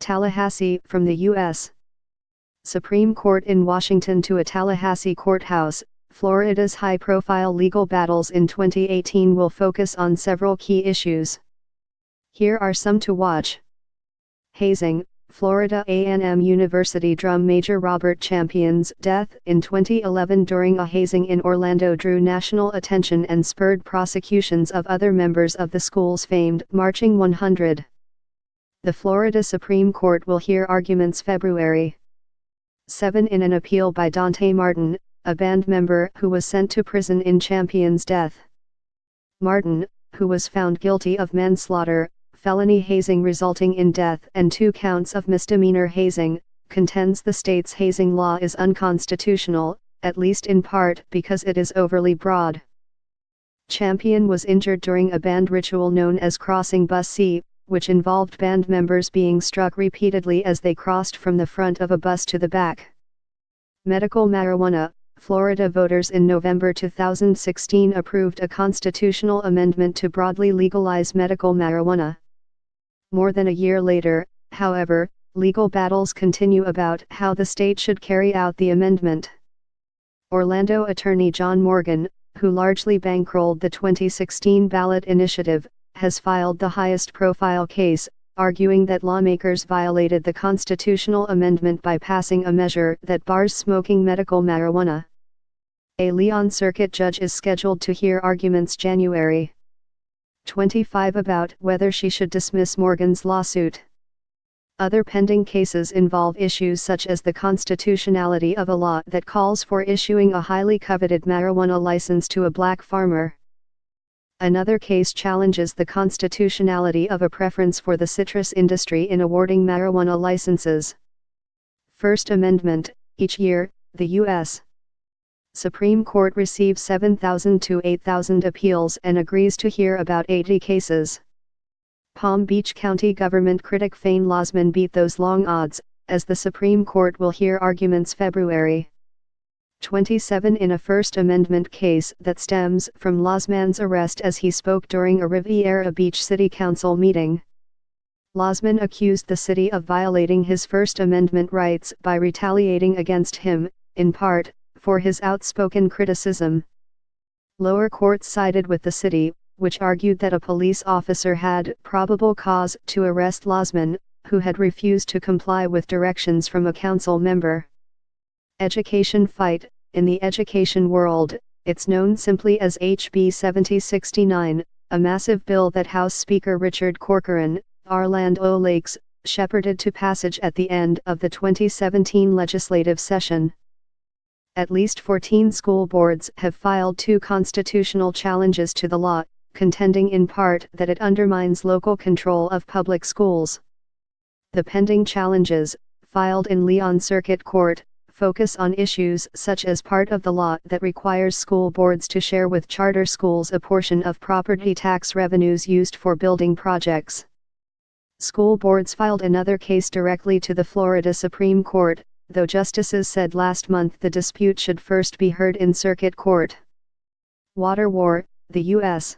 Tallahassee, from the U.S. Supreme Court in Washington to a Tallahassee courthouse. Florida's high-profile legal battles in 2018 will focus on several key issues. Here are some to watch. Hazing. Florida A&M University drum major Robert Champion's death in 2011 during a hazing in Orlando drew national attention and spurred prosecutions of other members of the school's famed Marching 100. The Florida Supreme Court will hear arguments February 7 in an appeal by Dante Martin, a band member who was sent to prison in Champion's death. Martin, who was found guilty of manslaughter, felony hazing resulting in death and 2 counts of misdemeanor hazing, contends the state's hazing law is unconstitutional, at least in part because it is overly broad. Champion was injured during a band ritual known as Crossing Bus C, which involved band members being struck repeatedly as they crossed from the front of a bus to the back. Medical marijuana. Florida voters in November 2016 approved a constitutional amendment to broadly legalize medical marijuana. More than a year later, however, legal battles continue about how the state should carry out the amendment. Orlando attorney John Morgan, who largely bankrolled the 2016 ballot initiative, has filed the highest-profile case, arguing that lawmakers violated the constitutional amendment by passing a measure that bars smoking medical marijuana. A Leon Circuit judge is scheduled to hear arguments January 25 about whether she should dismiss Morgan's lawsuit. Other pending cases involve issues such as the constitutionality of a law that calls for issuing a highly coveted marijuana license to a black farmer. Another case challenges the constitutionality of a preference for the citrus industry in awarding marijuana licenses. First Amendment. Each year, the U.S. Supreme Court receives 7,000 to 8,000 appeals and agrees to hear about 80 cases. Palm Beach County government critic Fane Lozman beat those long odds, as the Supreme Court will hear arguments February 27 in a First Amendment case that stems from Lozman's arrest as he spoke during a Riviera Beach City Council meeting. Lozman accused the city of violating his First Amendment rights by retaliating against him, in part, for his outspoken criticism. Lower courts sided with the city, which argued that a police officer had probable cause to arrest Lozman, who had refused to comply with directions from a council member. Education fight. In the education world, it's known simply as HB 7069, a massive bill that House Speaker Richard Corcoran, Land O'Lakes, shepherded to passage at the end of the 2017 legislative session. At least 14 school boards have filed 2 constitutional challenges to the law, contending in part that it undermines local control of public schools. The pending challenges, filed in Leon Circuit Court, focus on issues such as part of the law that requires school boards to share with charter schools a portion of property tax revenues used for building projects. School boards filed another case directly to the Florida Supreme Court, though justices said last month the dispute should first be heard in circuit court. Water war. The U.S.